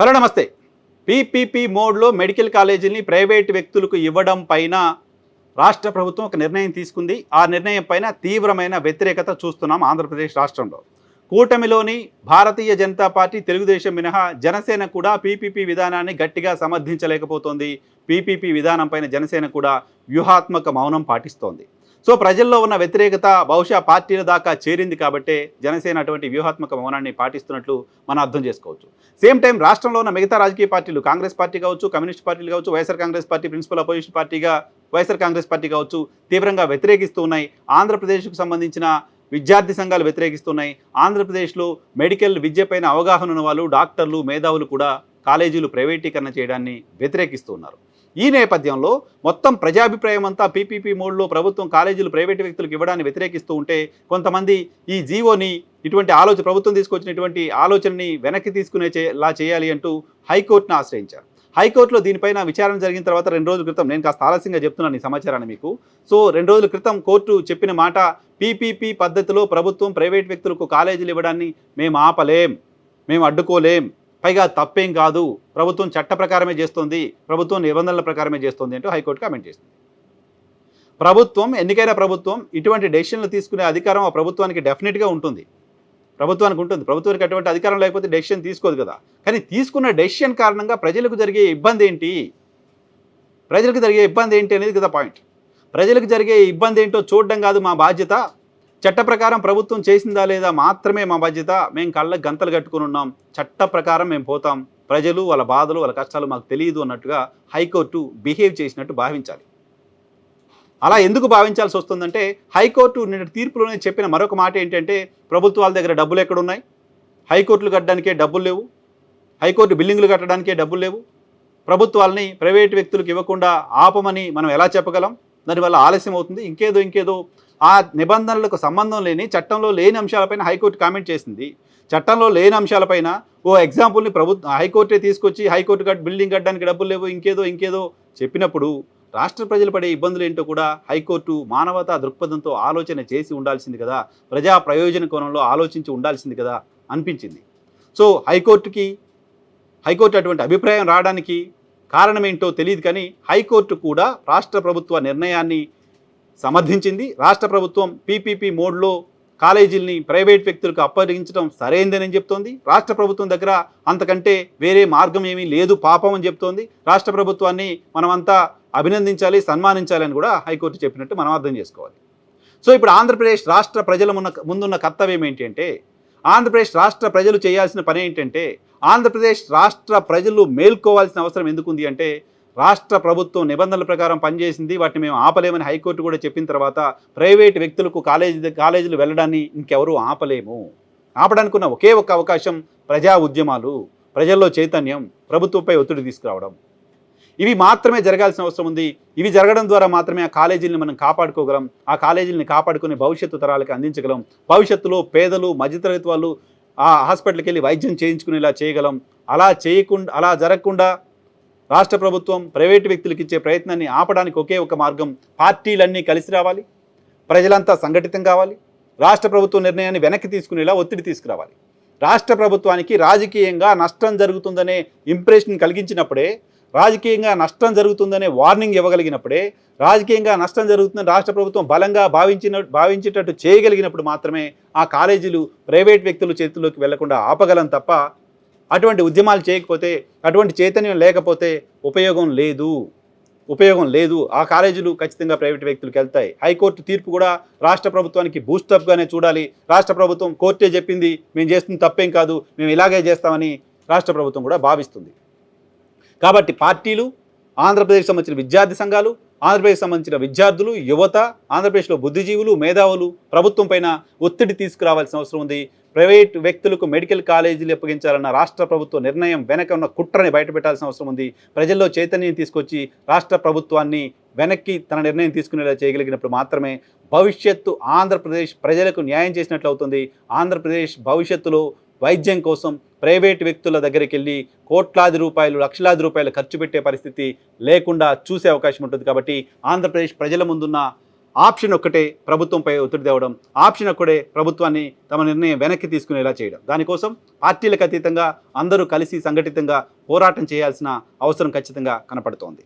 Hello నమస్తే. PPP మోడ్లో medical కాలేజీని ప్రైవేటు వ్యక్తులకు ఇవ్వడం పైన రాష్ట్ర ప్రభుత్వం ఒక నిర్ణయం తీసుకుంది. ఆ నిర్ణయం పైన తీవ్రమైన వ్యతిరేకత చూస్తున్నాం ఆంధ్రప్రదేశ్ రాష్ట్రంలో. కూటమిలోని భారతీయ జనతా పార్టీ, తెలుగుదేశం మినహా జనసేన కూడా పీపీపీ విధానాన్ని గట్టిగా సమర్థించలేకపోతోంది. పీపీపీ విధానం పైన జనసేన కూడా వ్యూహాత్మక మౌనం పాటిస్తోంది. సో ప్రజల్లో ఉన్న వ్యతిరేకత బహుశా పార్టీల దాకా చేరింది కాబట్టే జనసేన అటువంటి వ్యూహాత్మక మౌనాన్ని పాటిస్తున్నట్లు మనం అర్థం చేసుకోవచ్చు. సేమ్ టైం రాష్ట్రంలో ఉన్న మిగతా రాజకీయ పార్టీలు, కాంగ్రెస్ పార్టీ కావచ్చు, కమ్యూనిస్ట్ పార్టీలు కావచ్చు, YSR Congress party principal opposition పార్టీగా వైఎస్ఆర్ కాంగ్రెస్ పార్టీ కావచ్చు, తీవ్రంగా వ్యతిరేకిస్తూ ఉన్నాయి. ఆంధ్రప్రదేశ్కు సంబంధించిన విద్యార్థి సంఘాలు వ్యతిరేకిస్తున్నాయి. ఆంధ్రప్రదేశ్లో మెడికల్ విద్యపైన అవగాహన ఉన్న వాళ్ళు, డాక్టర్లు, మేధావులు కూడా కాలేజీలు ప్రైవేటీకరణ చేయడాన్ని వ్యతిరేకిస్తూ ఉన్నారు. ఈ నేపథ్యంలో మొత్తం ప్రజాభిప్రాయం అంతా పీపీపీ మోడ్లో ప్రభుత్వం కాలేజీలు ప్రైవేటు వ్యక్తులకు ఇవ్వడాన్ని వ్యతిరేకిస్తూ ఉంటే, కొంతమంది ఈ జీవోని, ఇటువంటి ఆలోచన, ప్రభుత్వం తీసుకొచ్చినటువంటి ఆలోచనని వెనక్కి తీసుకునేలా చేయాలి అంటూ హైకోర్టును ఆశ్రయించారు. హైకోర్టులో దీనిపైన విచారణ జరిగిన తర్వాత 2 రోజుల క్రితం, నేను కాస్త ఆలస్యంగా చెప్తున్నాను ఈ సమాచారాన్ని మీకు. సో 2 రోజుల క్రితం కోర్టు చెప్పిన మాట, పీపీపీ పద్ధతిలో ప్రభుత్వం ప్రైవేట్ వ్యక్తులకు కాలేజీలు ఇవ్వడాన్ని మేము ఆపలేం, మేము అడ్డుకోలేం, పైగా తప్పేం కాదు, ప్రభుత్వం చట్ట ప్రకారమే చేస్తుంది, ప్రభుత్వం నిబంధనల ప్రకారమే చేస్తుంది అంటూ హైకోర్టు కామెంట్ చేసింది. ప్రభుత్వం, ఎన్నికైన ప్రభుత్వం, ఇటువంటి డెసిషన్లు తీసుకునే అధికారం ఆ ప్రభుత్వానికి డెఫినెట్గా ఉంటుంది. ప్రభుత్వానికి అటువంటి అధికారం లేకపోతే డెసిషన్ తీసుకోదు కదా. కానీ తీసుకున్న డెసిషన్ కారణంగా ప్రజలకు జరిగే ఇబ్బంది ఏంటి, అనేది కదా పాయింట్. ప్రజలకు జరిగే ఇబ్బంది ఏంటో చూడడం కాదు మా బాధ్యత, చట్ట ప్రకారం ప్రభుత్వం చేసిందా లేదా మాత్రమే మా బాధ్యత. మేము కళ్ళకు గంతలు కట్టుకుని ఉన్నాం, చట్ట ప్రకారం మేము పోతాం, ప్రజలు వాళ్ళ బాధలు వాళ్ళ కష్టాలు మాకు తెలియదు అన్నట్టుగా హైకోర్టు బిహేవ్ చేసినట్టు భావించాలి. అలా ఎందుకు భావించాల్సి వస్తుందంటే, హైకోర్టు నిన్న తీర్పులోనే చెప్పిన మరొక మాట ఏంటంటే, ప్రభుత్వాల దగ్గర డబ్బులు ఎక్కడున్నాయి, హైకోర్టులు కట్టడానికే డబ్బులు లేవు, హైకోర్టు బిల్డింగులు కట్టడానికే డబ్బులు లేవు, ప్రభుత్వాలని ప్రైవేటు వ్యక్తులకు ఇవ్వకుండా ఆపమని మనం ఎలా చెప్పగలం, దానివల్ల ఆలస్యం అవుతుంది, ఇంకేదో ఆ నిబంధనలకు సంబంధం లేని, చట్టంలో లేని అంశాలపైన హైకోర్టు కామెంట్ చేసింది. చట్టంలో లేని అంశాలపైన ఓ ఎగ్జాంపుల్ని హైకోర్టే తీసుకొచ్చి, హైకోర్టు బిల్డింగ్ కట్టడానికి డబ్బులు లేవు, ఇంకేదో చెప్పినప్పుడు రాష్ట్ర ప్రజలు పడే ఇబ్బందులు ఏంటో కూడా హైకోర్టు మానవతా దృక్పథంతో ఆలోచన చేసి ఉండాల్సింది కదా, ప్రజా ప్రయోజన కోణంలో ఆలోచించి ఉండాల్సింది కదా అనిపించింది. సో హైకోర్టు అటువంటి అభిప్రాయం రావడానికి కారణం ఏంటో తెలియదు, కానీ హైకోర్టు కూడా రాష్ట్ర ప్రభుత్వ నిర్ణయాన్ని సమర్థించింది. రాష్ట్ర ప్రభుత్వం పీపీపీ మోడ్లో కాలేజీల్ని ప్రైవేట్ వ్యక్తులకు అప్పగించడం సరైందని చెప్తోంది. రాష్ట్ర ప్రభుత్వం దగ్గర అంతకంటే వేరే మార్గం ఏమీ లేదు పాపం అని చెప్తోంది. రాష్ట్ర ప్రభుత్వాన్ని మనమంతా అభినందించాలి, సన్మానించాలి అని కూడా హైకోర్టు చెప్పినట్టు మనం అర్థం చేసుకోవాలి. సో ఇప్పుడు ఆంధ్రప్రదేశ్ రాష్ట్ర ప్రజల ముందున్న కర్తవ్యం ఏంటంటే, ఆంధ్రప్రదేశ్ రాష్ట్ర ప్రజలు చేయాల్సిన పని ఏంటంటే, ఆంధ్రప్రదేశ్ రాష్ట్ర ప్రజలు మేల్కోవాల్సిన అవసరం ఎందుకుంది అంటే, రాష్ట్ర ప్రభుత్వం నిబంధనల ప్రకారం పనిచేసింది, వాటిని మేము ఆపలేమని హైకోర్టు కూడా చెప్పిన తర్వాత ప్రైవేటు వ్యక్తులకు కాలేజీలు వెళ్ళడాన్ని ఇంకెవరూ ఆపలేము. ఆపడానికి ఉన్న ఒకే ఒక్క అవకాశం ప్రజా ఉద్యమాలు, ప్రజల్లో చైతన్యం, ప్రభుత్వంపై ఒత్తిడి తీసుకురావడం. ఇవి మాత్రమే జరగాల్సిన అవసరం ఉంది. ఇవి జరగడం ద్వారా మాత్రమే ఆ కాలేజీలను మనం కాపాడుకోగలం, ఆ కాలేజీలను కాపాడుకుని భవిష్యత్తు తరాలకు అందించగలం. భవిష్యత్తులో పేదలు, మధ్యతరగతి వాళ్ళు ఆ హాస్పిటల్కి వెళ్ళి వైద్యం చేయించుకునేలా చేయగలం. అలా జరగకుండా రాష్ట్ర ప్రభుత్వం ప్రైవేటు వ్యక్తులకు ఇచ్చే ప్రయత్నాన్ని ఆపడానికి ఒకే ఒక మార్గం, పార్టీలన్నీ కలిసి రావాలి, ప్రజలంతా సంఘటితం కావాలి, రాష్ట్ర ప్రభుత్వం నిర్ణయాన్ని వెనక్కి తీసుకునేలా ఒత్తిడి తీసుకురావాలి. రాష్ట్ర ప్రభుత్వానికి రాజకీయంగా నష్టం జరుగుతుందనే ఇంప్రెషన్ కలిగించినప్పుడే, రాజకీయంగా నష్టం జరుగుతుందనే వార్నింగ్ ఇవ్వగలిగినప్పుడే, రాజకీయంగా నష్టం జరుగుతుందని రాష్ట్ర ప్రభుత్వం బలంగా భావించేటట్టు చేయగలిగినప్పుడు మాత్రమే ఆ కాలేజీలు ప్రైవేట్ వ్యక్తుల చేతుల్లోకి వెళ్లకుండా ఆపగలం తప్ప, అటువంటి ఉద్యమాలు చేయకపోతే, అటువంటి చైతన్యం లేకపోతే ఉపయోగం లేదు. ఆ కాలేజీలు ఖచ్చితంగా ప్రైవేట్ వ్యక్తులకు వెళ్తాయి. హైకోర్టు తీర్పు కూడా రాష్ట్ర ప్రభుత్వానికి బూస్టప్గానే చూడాలి. రాష్ట్ర ప్రభుత్వం కోర్టే చెప్పింది, మేము చేస్తుంది తప్పేం కాదు, మేము ఇలాగే చేస్తామని రాష్ట్ర ప్రభుత్వం కూడా భావిస్తుంది. కాబట్టి పార్టీలు, ఆంధ్రప్రదేశ్ సంబంధించిన విద్యార్థి సంఘాలు, ఆంధ్రప్రదేశ్ సంబంధించిన విద్యార్థులు, యువత, ఆంధ్రప్రదేశ్లో బుద్ధిజీవులు, మేధావులు ప్రభుత్వం పైన ఒత్తిడి తీసుకురావాల్సిన అవసరం ఉంది. ప్రైవేట్ వ్యక్తులకు మెడికల్ కాలేజీలు అప్పగించాలన్న రాష్ట్ర ప్రభుత్వ నిర్ణయం వెనక ఉన్న కుట్రని బయటపెట్టాల్సిన అవసరం ఉంది. ప్రజల్లో చైతన్యం తీసుకొచ్చి రాష్ట్ర ప్రభుత్వాన్ని వెనక్కి తన నిర్ణయం తీసుకునేలా చేయగలిగినప్పుడు మాత్రమే భవిష్యత్తు ఆంధ్రప్రదేశ్ ప్రజలకు న్యాయం చేసినట్లు అవుతుంది. ఆంధ్రప్రదేశ్ భవిష్యత్తులో వైద్యం కోసం ప్రైవేటు వ్యక్తుల దగ్గరికి వెళ్ళి కోట్లాది రూపాయలు, లక్షలాది రూపాయలు ఖర్చు పెట్టే పరిస్థితి లేకుండా చూసే అవకాశం ఉంటుంది. కాబట్టి ఆంధ్రప్రదేశ్ ప్రజల ముందున్న ఆప్షన్ ఒక్కటే ప్రభుత్వంపై ఒత్తిడి తేవడం, ఆప్షన్ ఒక్కటే ప్రభుత్వాన్ని తమ నిర్ణయం వెనక్కి తీసుకునేలా చేయడం. దానికోసం పార్టీలకు అతీతంగా అందరూ కలిసి సంఘటితంగా పోరాటం చేయాల్సిన అవసరం ఖచ్చితంగా కనపడుతోంది.